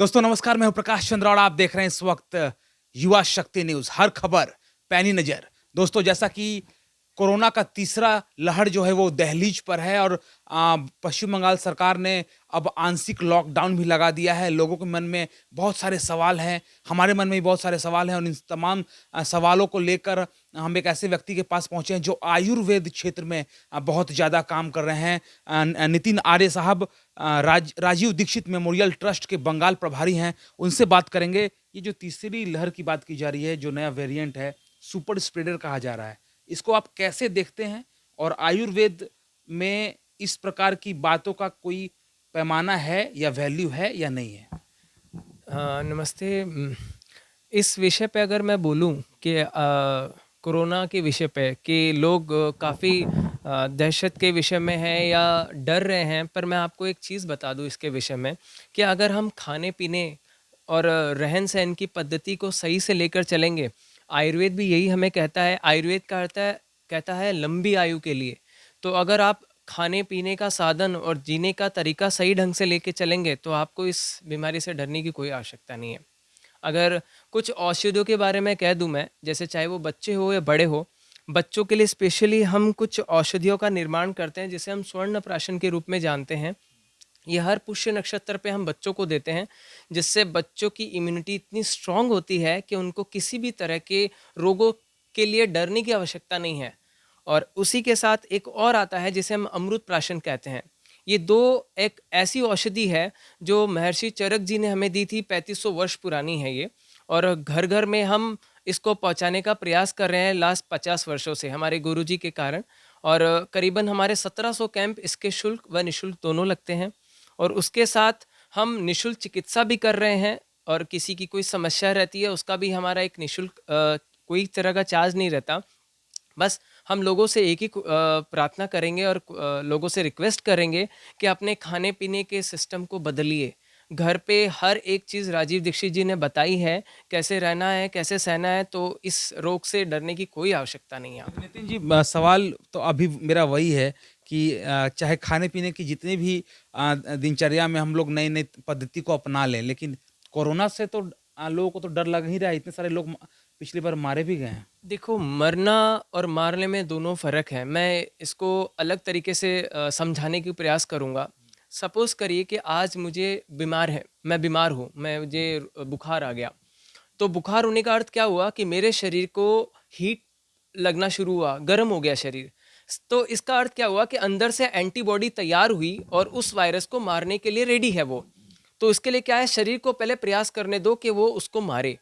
दोस्तों नमस्कार, मैं हूं प्रकाश चंद्र और आप देख रहे हैं इस वक्त युवा शक्ति न्यूज। हर खबर पैनी नजर। दोस्तों, जैसा कि कोरोना का तीसरा लहर जो है वो दहलीज पर है और पश्चिम बंगाल सरकार ने अब आंशिक लॉकडाउन भी लगा दिया है। लोगों के मन में बहुत सारे सवाल हैं, हमारे मन में भी बहुत सारे सवाल हैं और इन तमाम सवालों को लेकर हम एक ऐसे व्यक्ति के पास पहुंचे हैं जो आयुर्वेद क्षेत्र में बहुत ज़्यादा काम कर रहे हैं। नितिन आर्य साहब राजीव दीक्षित मेमोरियल ट्रस्ट के बंगाल प्रभारी हैं। उनसे बात करेंगे। ये जो तीसरी लहर की बात की जा रही है, जो नया वेरिएंट है, सुपर स्प्रेडर कहा जा रहा है, इसको आप कैसे देखते हैं? और आयुर्वेद में इस प्रकार की बातों का कोई पैमाना है या वैल्यू है या नहीं है? नमस्ते। इस विषय पे अगर मैं बोलूं कि कोरोना के विषय पे कि लोग काफ़ी दहशत के विषय में हैं या डर रहे हैं, पर मैं आपको एक चीज़ बता दूं इसके विषय में कि अगर हम खाने पीने और रहन सहन की पद्धति को सही से लेकर चलेंगे, आयुर्वेद भी यही हमें कहता है। आयुर्वेद का अर्थ है, कहता है लंबी आयु के लिए। तो अगर आप खाने पीने का साधन और जीने का तरीका सही ढंग से लेके चलेंगे तो आपको इस बीमारी से डरने की कोई आवश्यकता नहीं है। अगर कुछ औषधियों के बारे में कह दूं मैं, जैसे चाहे वो बच्चे हो या बड़े हो, बच्चों के लिए स्पेशली हम कुछ औषधियों का निर्माण करते हैं जिसे हम स्वर्ण प्राशन के रूप में जानते हैं। ये हर पुष्य नक्षत्र पे हम बच्चों को देते हैं, जिससे बच्चों की इम्यूनिटी इतनी स्ट्रांग होती है कि उनको किसी भी तरह के रोगों के लिए डरने की आवश्यकता नहीं है। और उसी के साथ एक और आता है जिसे हम अमृत प्राशन कहते हैं। ये दो एक ऐसी औषधि है जो महर्षि चरक जी ने हमें दी थी। 3500 वर्ष पुरानी है ये, और घर घर में हम इसको पहुंचाने का प्रयास कर रहे हैं लास्ट 50 वर्षों से हमारे गुरुजी के कारण। और करीबन हमारे 1700 कैंप इसके शुल्क व निशुल्क दोनों लगते हैं। और उसके साथ हम निशुल्क चिकित्सा भी कर रहे हैं, और किसी की कोई समस्या रहती है उसका भी हमारा एक निशुल्क कोई तरह का चार्ज नहीं रहता। बस हम लोगों से एक ही प्रार्थना करेंगे और लोगों से रिक्वेस्ट करेंगे कि अपने खाने पीने के सिस्टम को बदलिए। घर पे हर एक चीज़ राजीव दीक्षित जी ने बताई है, कैसे रहना है, कैसे सहना है, तो इस रोग से डरने की कोई आवश्यकता नहीं है। नितिन जी, सवाल तो अभी मेरा वही है कि चाहे खाने-पीने की जितनी भी दिनचर्या में हम लोग नई-नई पद्धति को अपना लें, लेकिन कोरोना से तो लोगों को तो डर लग ही रहा है। इतने सारे लोग पिछली बार मारे भी गए हैं। देखो, मरना और मारने में दोनों फ़र्क है। मैं इसको अलग तरीके से समझाने की प्रयास करूँगा। सपोज़ करिए कि आज मुझे मैं बीमार हूँ, मुझे बुखार आ गया। तो बुखार होने का अर्थ क्या हुआ कि मेरे शरीर को हीट लगना शुरू हुआ, गर्म हो गया शरीर। तो इसका अर्थ क्या हुआ कि अंदर से एंटीबॉडी तैयार हुई और उस वायरस को मारने के लिए रेडी है वो। तो इसके लिए क्या है, शरीर को पहले प्रयास करने दो कि वो उसको मारे।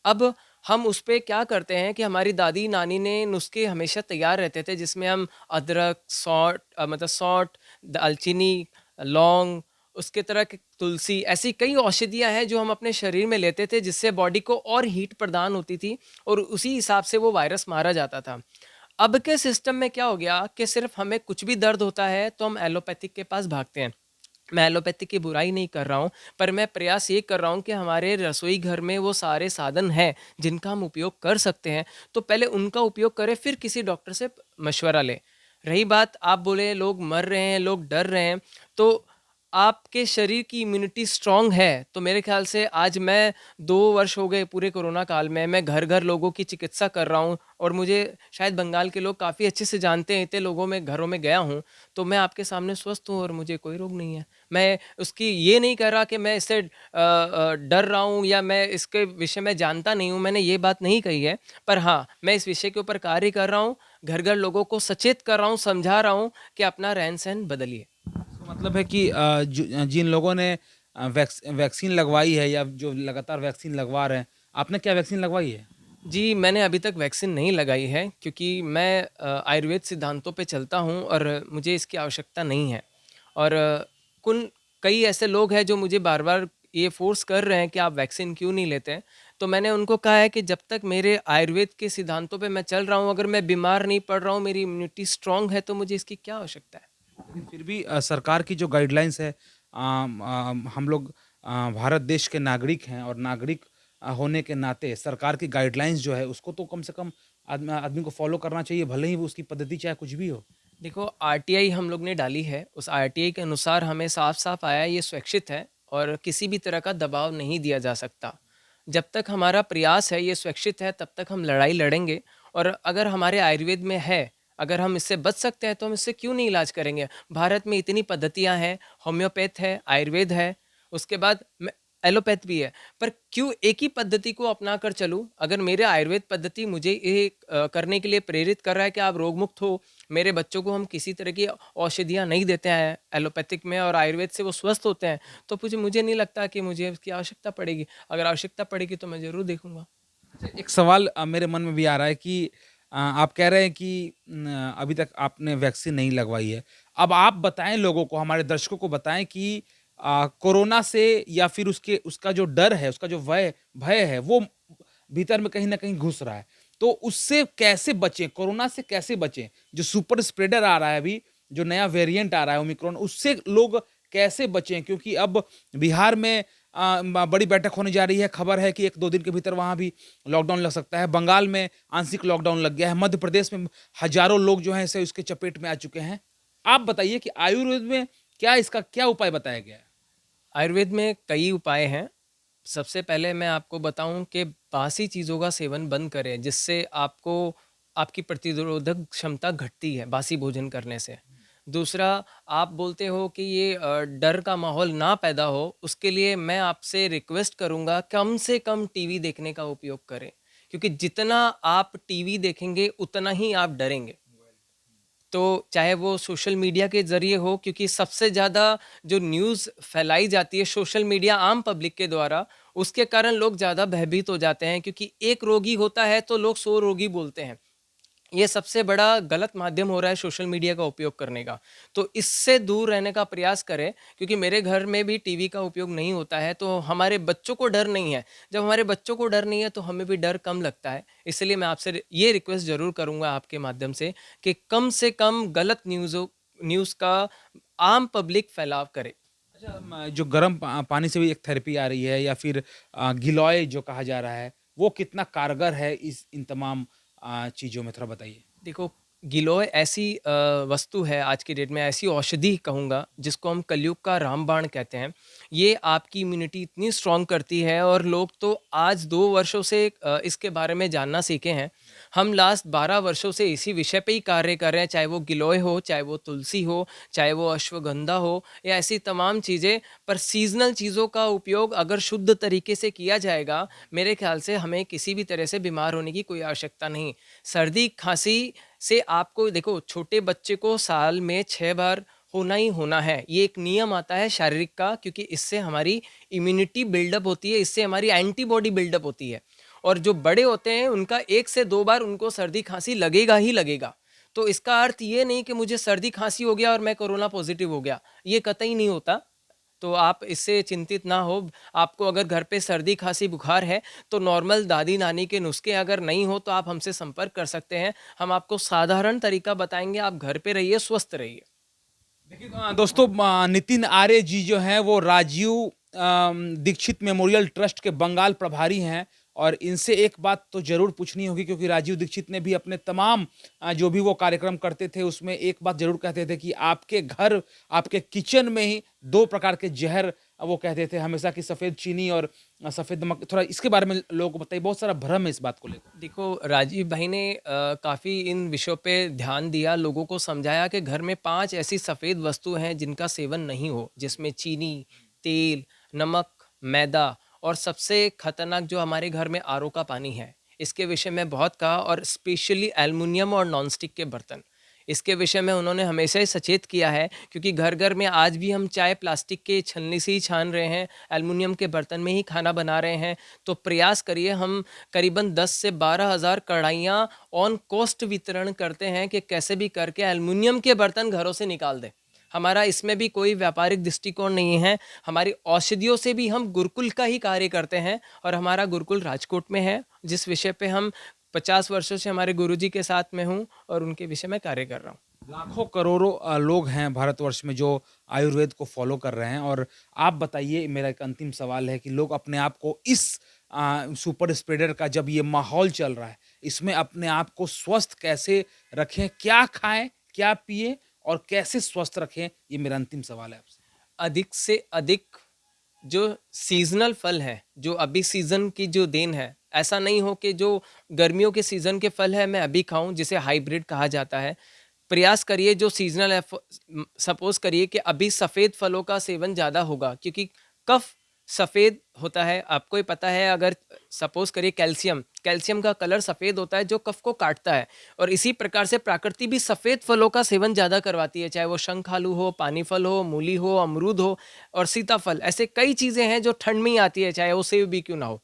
अब हम उस पे क्या करते हैं कि हमारी दादी नानी ने नुस्खे हमेशा तैयार रहते थे, जिसमें हम अदरक, मतलब सौंठ, दालचीनी, लौंग, उसके तरह के तुलसी, ऐसी कई औषधियाँ हैं जो हम अपने शरीर में लेते थे, जिससे बॉडी को और हीट प्रदान होती थी और उसी हिसाब से वो वायरस मारा जाता था। अब के सिस्टम में क्या हो गया कि सिर्फ हमें कुछ भी दर्द होता है तो हम एलोपैथिक के पास भागते हैं। मैं एलोपैथी की बुराई नहीं कर रहा हूँ, पर मैं प्रयास ये कर रहा हूँ कि हमारे रसोई घर में वो सारे साधन हैं जिनका हम उपयोग कर सकते हैं, तो पहले उनका उपयोग करें, फिर किसी डॉक्टर से मशवरा लें। रही बात, आप बोले लोग मर रहे हैं, लोग डर रहे हैं, तो आपके शरीर की इम्यूनिटी स्ट्रांग है तो मेरे ख्याल से आज मैं 2 वर्ष हो गए पूरे कोरोना काल में, मैं घर घर लोगों की चिकित्सा कर रहा हूँ, और मुझे शायद बंगाल के लोग काफ़ी अच्छे से जानते हैं, इतने लोगों में घरों में गया हूँ, तो मैं आपके सामने स्वस्थ हूँ और मुझे कोई रोग नहीं है। मैं उसकी ये नहीं कर रहा कि मैं इससे डर रहा हूँ या मैं इसके विषय में जानता नहीं हूँ, मैंने ये बात नहीं कही है। पर हाँ, मैं इस विषय के ऊपर कार्य कर रहा हूँ, घर घर लोगों को सचेत कर रहा हूँ, समझा रहा हूँ कि अपना रहन सहन बदलिए। तो मतलब है कि जिन लोगों ने वैक्सीन लगवाई है या जो लगातार वैक्सीन लगवा रहे हैं, आपने क्या वैक्सीन लगवाई है? जी, मैंने अभी तक वैक्सीन नहीं लगाई है, क्योंकि मैं आयुर्वेद सिद्धांतों पे चलता हूँ और मुझे इसकी आवश्यकता नहीं है। और कुन कई ऐसे लोग हैं जो मुझे बार-बार ये फ़ोर्स कर रहे हैं कि आप वैक्सीन क्यों नहीं लेते हैं? तो मैंने उनको कहा है कि जब तक मेरे आयुर्वेद के सिद्धांतों पे मैं चल रहा हूँ, अगर मैं बीमार नहीं पड़ रहा हूँ, मेरी इम्यूनिटी स्ट्रांग है, तो मुझे इसकी क्या आवश्यकता है? लेकिन फिर भी सरकार की जो गाइडलाइंस है, हम लोग भारत देश के नागरिक हैं और नागरिक होने के नाते सरकार की गाइडलाइंस जो है उसको तो कम से कम आदमी को फॉलो करना चाहिए, भले ही वो उसकी पद्धति चाहे कुछ भी हो। देखो, आरटीआई हम लोग ने डाली है, उस आरटीआई के अनुसार हमें साफ-साफ आया है, ये स्वैच्छित है। और किसी भी तरह का दबाव नहीं दिया जा सकता। जब तक हमारा प्रयास है, ये सुरक्षित है, तब तक हम लड़ाई लड़ेंगे। और अगर हमारे आयुर्वेद में है, अगर हम इससे बच सकते हैं तो हम इससे क्यों नहीं इलाज करेंगे? भारत में इतनी पद्धतियाँ हैं, होम्योपैथ है, आयुर्वेद है, उसके बाद एलोपैथ भी है। पर क्यों एक ही पद्धति को अपना कर चलूँ? अगर मेरे आयुर्वेद पद्धति मुझे ये करने के लिए प्रेरित कर रहा है कि आप रोग मुक्त हो, मेरे बच्चों को हम किसी तरह की औषधियाँ नहीं देते हैं एलोपैथिक में और आयुर्वेद से वो स्वस्थ होते हैं, तो मुझे नहीं लगता कि मुझे इसकी आवश्यकता पड़ेगी। अगर आवश्यकता पड़ेगी तो मैं ज़रूर देखूँगा। अच्छा, एक सवाल मेरे मन में भी आ रहा है कि आप कह रहे हैं कि अभी तक आपने वैक्सीन नहीं लगवाई है। अब आप बताएँ लोगों को, हमारे दर्शकों को बताएँ कि कोरोना से या फिर उसका जो डर है, उसका जो भय है, वो भीतर में कहीं न कहीं घुस रहा है। तो उससे कैसे बचें? कोरोना से कैसे बचें? जो सुपर स्प्रेडर आ रहा है अभी, जो नया वेरिएंट आ रहा है ओमिक्रॉन, उससे लोग कैसे बचें? क्योंकि अब बिहार में बड़ी बैठक होने जा रही है। खबर है कि 1-2 दिन के भीतर वहाँ भी लॉकडाउन लग सकता है। बंगाल में आंशिक लॉकडाउन लग गया है। मध्य प्रदेश में हज़ारों लोग जो हैं ऐसे उसके चपेट में आ चुके हैं। आप बताइए कि आयुर्वेद में इसका क्या उपाय बताया गया है? आयुर्वेद में कई उपाय हैं। सबसे पहले मैं आपको बताऊं कि बासी चीज़ों का सेवन बंद करें, जिससे आपकी प्रतिरोधक क्षमता घटती है बासी भोजन करने से। दूसरा, आप बोलते हो कि ये डर का माहौल ना पैदा हो, उसके लिए मैं आपसे रिक्वेस्ट करूंगा कम से कम टीवी देखने का उपयोग करें, क्योंकि जितना आप टीवी देखेंगे उतना ही आप डरेंगे। तो चाहे वो सोशल मीडिया के ज़रिए हो, क्योंकि सबसे ज़्यादा जो न्यूज़ फैलाई जाती है सोशल मीडिया आम पब्लिक के द्वारा, उसके कारण लोग ज़्यादा भयभीत हो जाते हैं, क्योंकि एक रोगी होता है तो लोग 100 रोगी बोलते हैं। ये सबसे बड़ा गलत माध्यम हो रहा है सोशल मीडिया का उपयोग करने का। तो इससे दूर रहने का प्रयास करें, क्योंकि मेरे घर में भी टीवी का उपयोग नहीं होता है, तो हमारे बच्चों को डर नहीं है। जब हमारे बच्चों को डर नहीं है तो हमें भी डर कम लगता है। इसलिए मैं आपसे ये रिक्वेस्ट ज़रूर करूँगा आपके माध्यम से कम गलत न्यूज़ का आम पब्लिक फैलाव करे। अच्छा, जो गर्म पानी से भी एक थेरेपी आ रही है या फिर गिलोय जो कहा जा रहा है, वो कितना कारगर है इन तमाम चीज़ों में? थोड़ा बताइए। देखो, गिलोय ऐसी वस्तु है आज की डेट में, ऐसी औषधि कहूँगा जिसको हम कलयुग का रामबाण कहते हैं। ये आपकी इम्यूनिटी इतनी स्ट्रॉन्ग करती है और लोग तो आज 2 वर्षों से इसके बारे में जानना सीखे हैं। हम लास्ट 12 वर्षों से इसी विषय पे ही कार्य कर रहे हैं, चाहे वो गिलोय हो, चाहे वो तुलसी हो, चाहे वो अश्वगंधा हो या ऐसी तमाम चीज़ें। पर सीज़नल चीज़ों का उपयोग अगर शुद्ध तरीके से किया जाएगा, मेरे ख़्याल से हमें किसी भी तरह से बीमार होने की कोई आवश्यकता नहीं। सर्दी, खाँसी से आपको देखो, छोटे बच्चे को साल में 6 बार होना ही होना है। ये एक नियम आता है शारीरिक का, क्योंकि इससे हमारी इम्यूनिटी बिल्डअप होती है, इससे हमारी एंटीबॉडी बिल्डअप होती है। और जो बड़े होते हैं उनका 1 से 2 बार उनको सर्दी-खाँसी लगेगा ही लगेगा। तो इसका अर्थ ये नहीं कि मुझे सर्दी-खाँसी हो गया और मैं कोरोना पॉज़िटिव हो गया, ये कतई नहीं होता। तो आप इससे चिंतित ना हो। आपको अगर घर पे सर्दी, खाँसी, बुखार है, तो नॉर्मल दादी-नानी के नुस्खे अगर नहीं हो तो आप हमसे संपर्क कर सकते हैं। हम आपको साधारण तरीका बताएँगे, आप घर पे रहिए, स्वस्थ रहिए। देखिए दोस्तों, नितिन आर्य जी जो हैं वो राजीव दीक्षित मेमोरियल ट्रस्ट के बंगाल प्रभारी हैं और इनसे एक बात तो ज़रूर पूछनी होगी, क्योंकि राजीव दीक्षित ने भी अपने तमाम जो भी वो कार्यक्रम करते थे उसमें एक बात ज़रूर कहते थे कि आपके घर, आपके किचन में ही 2 प्रकार के ज़हर वो कहते थे हमेशा, कि सफ़ेद चीनी और सफ़ेद नमक। थोड़ा इसके बारे में लोगों को बताइए, बहुत सारा भ्रम है इस बात को लेकर। देखो, राजीव भाई ने काफ़ी इन विषयों पे ध्यान दिया, लोगों को समझाया कि घर में 5 ऐसी सफ़ेद वस्तु हैं जिनका सेवन नहीं हो, जिसमें चीनी, तेल, नमक, मैदा और सबसे खतरनाक जो हमारे घर में आरओ का पानी है। इसके विषय में बहुत कहा, और स्पेशली एल्युमिनियम और नॉन-स्टिक के बर्तन। इसके विषय में उन्होंने हमेशा ही सचेत किया है, क्योंकि घर-घर में आज भी हम चाय प्लास्टिक के छलनी से ही छान रहे हैं, एल्युमिनियम के बर्तन में ही खाना बना रहे हैं। तो प्रयास करिए, हम करीबन 10 से 12 हज़ार कढ़ाइयाँ ऑन कॉस्ट वितरण करते हैं कि कैसे भी करके एल्युमिनियम के बर्तन घरों से निकाल दें। हमारा इसमें भी कोई व्यापारिक दृष्टिकोण नहीं है। हमारी औषधियों से भी हम गुरुकुल का ही कार्य करते हैं, और हमारा गुरुकुल राजकोट में है, जिस विषय पे हम 50 वर्षों से हमारे गुरुजी के साथ में हूँ और उनके विषय में कार्य कर रहा हूँ। लाखों करोड़ों लोग हैं भारतवर्ष में जो आयुर्वेद को फॉलो कर रहे हैं, और आप बताइए, मेरा एक अंतिम सवाल है कि लोग अपने आप को इस सुपर स्प्रेडर का जब ये माहौल चल रहा है, इसमें अपने आप को स्वस्थ कैसे रखें? क्या खाएँ, क्या पिएँ और कैसे स्वस्थ रखें? ये मेरा अंतिम सवाल है आपसे। अधिक से अधिक जो सीजनल फल हैं, जो अभी सीजन की जो देन है, ऐसा नहीं हो कि जो गर्मियों के सीजन के फल है मैं अभी खाऊं, जिसे हाइब्रिड कहा जाता है। प्रयास करिए जो सीजनल है, सपोज करिए कि अभी सफ़ेद फलों का सेवन ज़्यादा होगा क्योंकि कफ सफ़ेद होता है, आपको ही पता है। अगर सपोज करिए कैल्शियम कैल्शियम का कलर सफ़ेद होता है जो कफ को काटता है, और इसी प्रकार से प्रकृति भी सफ़ेद फलों का सेवन ज़्यादा करवाती है, चाहे वो शंख आलू हो, पानी फल हो, मूली हो, अमरूद हो और सीताफल। ऐसे कई चीज़ें हैं जो ठंड में ही आती है, चाहे वो सेब भी क्यों ना हो।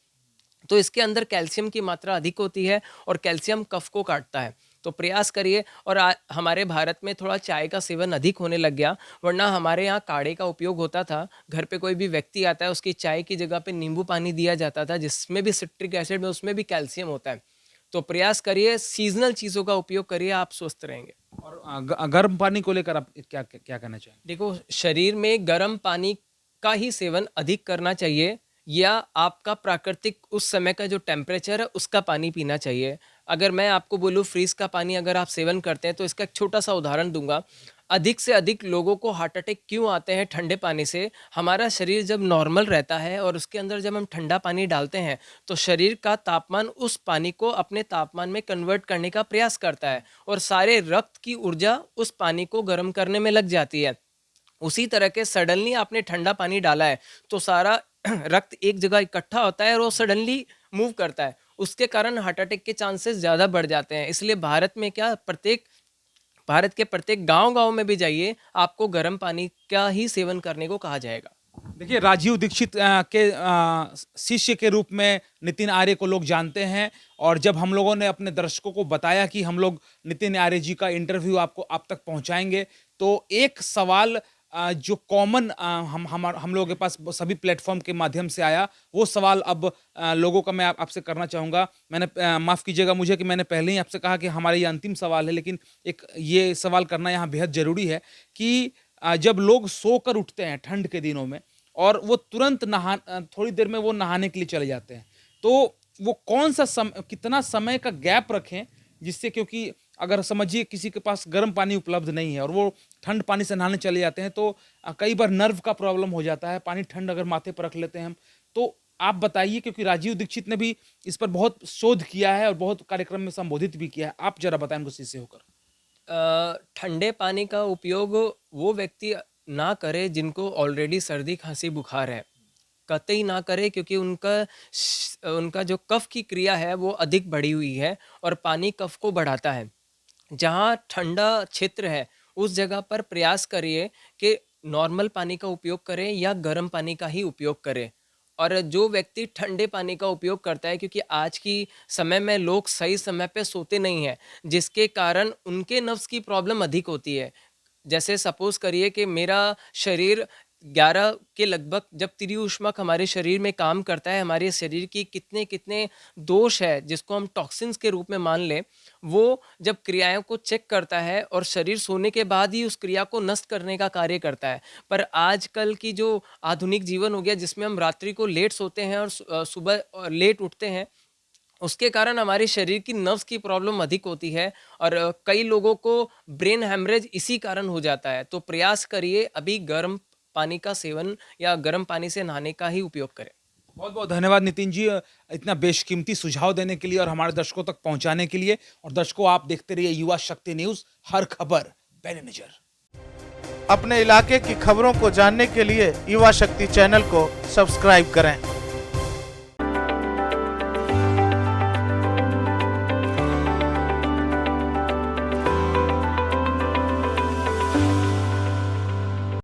तो इसके अंदर कैल्शियम की मात्रा अधिक होती है और कैल्शियम कफ को काटता है। तो प्रयास करिए। और हमारे भारत में थोड़ा चाय का सेवन अधिक होने लग गया, वरना हमारे यहाँ काढ़े का उपयोग होता था। घर पे कोई भी व्यक्ति आता है, उसकी चाय की जगह पे नींबू पानी दिया जाता था, जिसमें भी सिट्रिक एसिड में उसमें भी कैल्शियम होता है। तो प्रयास करिए, सीजनल चीज़ों का उपयोग करिए, आप स्वस्थ रहेंगे। और गर्म पानी को लेकर आप क्या क्या कहना चाहेंगे? देखो, शरीर में गर्म पानी का ही सेवन अधिक करना चाहिए, या आपका प्राकृतिक उस समय का जो टेम्परेचर है उसका पानी पीना चाहिए। अगर मैं आपको बोलूँ फ्रीज का पानी अगर आप सेवन करते हैं, तो इसका एक छोटा सा उदाहरण दूंगा। अधिक से अधिक लोगों को हार्ट अटैक क्यों आते हैं ठंडे पानी से? हमारा शरीर जब नॉर्मल रहता है और उसके अंदर जब हम ठंडा पानी डालते हैं, तो शरीर का तापमान उस पानी को अपने तापमान में कन्वर्ट करने का प्रयास करता है, और सारे रक्त की ऊर्जा उस पानी को गर्म करने में लग जाती है। उसी तरह के सडनली आपने ठंडा पानी डाला है, तो सारा रक्त एक जगह इकट्ठा होता है और वो सडनली मूव करता है, उसके कारण हार्ट अटैक के चांसेस ज़्यादा बढ़ जाते हैं। इसलिए भारत के प्रत्येक गांव-गांव में भी जाइए, आपको गर्म पानी का ही सेवन करने को कहा जाएगा। देखिए, राजीव दीक्षित के शिष्य के रूप में नितिन आर्य को लोग जानते हैं, और जब हम लोगों ने अपने दर्शकों को बताया कि हम लोग नितिन आर्य जी का इंटरव्यू आपको आप तक पहुंचाएंगे, तो एक सवाल जो कॉमन हम लोगों के पास सभी प्लेटफॉर्म के माध्यम से आया, वो सवाल अब लोगों का मैं आपसे करना चाहूँगा। मैंने माफ़ कीजिएगा मुझे कि मैंने पहले ही आपसे कहा कि हमारा ये अंतिम सवाल है, लेकिन एक ये सवाल करना यहाँ बेहद ज़रूरी है कि जब लोग सोकर उठते हैं ठंड के दिनों में, और वो तुरंत थोड़ी देर में वो नहाने के लिए चले जाते हैं, तो वो कितना समय का गैप रखें, जिससे, क्योंकि अगर समझिए किसी के पास गर्म पानी उपलब्ध नहीं है और वो ठंड पानी से नहाने चले जाते हैं, तो कई बार नर्व का प्रॉब्लम हो जाता है। पानी ठंड अगर माथे पर रख लेते हैं हम, तो आप बताइए, क्योंकि राजीव दीक्षित ने भी इस पर बहुत शोध किया है और बहुत कार्यक्रम में संबोधित भी किया है। आप जरा बताएं उनको शिष्य होकर। ठंडे पानी का उपयोग वो व्यक्ति ना करे जिनको ऑलरेडी सर्दी खांसी बुखार है, कतई ना करे, क्योंकि उनका जो कफ की क्रिया है वो अधिक बढ़ी हुई है, और पानी कफ को बढ़ाता है। जहाँ ठंडा क्षेत्र है उस जगह पर प्रयास करिए कि नॉर्मल पानी का उपयोग करें या गर्म पानी का ही उपयोग करें। और जो व्यक्ति ठंडे पानी का उपयोग करता है, क्योंकि आज की समय में लोग सही समय पे सोते नहीं हैं, जिसके कारण उनके नफ्स की प्रॉब्लम अधिक होती है। जैसे सपोज करिए कि मेरा शरीर 11 के लगभग जब त्रिउष्मक हमारे शरीर में काम करता है, हमारे शरीर की कितने कितने दोष है जिसको हम टॉक्सिन्स के रूप में मान लें, वो जब क्रियाओं को चेक करता है और शरीर सोने के बाद ही उस क्रिया को नष्ट करने का कार्य करता है। पर आजकल की जो आधुनिक जीवन हो गया, जिसमें हम रात्रि को लेट सोते हैं और सुबह लेट उठते हैं, उसके कारण हमारे शरीर की नर्व्स की प्रॉब्लम अधिक होती है, और कई लोगों को ब्रेन हैमरेज इसी कारण हो जाता है। तो प्रयास करिए अभी गर्म पानी का सेवन या गर्म पानी से नहाने का ही उपयोग करें। बहुत बहुत धन्यवाद नितिन जी, इतना बेशकीमती सुझाव देने के लिए और हमारे दर्शकों तक पहुंचाने के लिए। और दर्शकों, आप देखते रहिए युवा शक्ति न्यूज, हर खबर पैनी नजर। अपने इलाके की खबरों को जानने के लिए युवा शक्ति चैनल को सब्सक्राइब करें।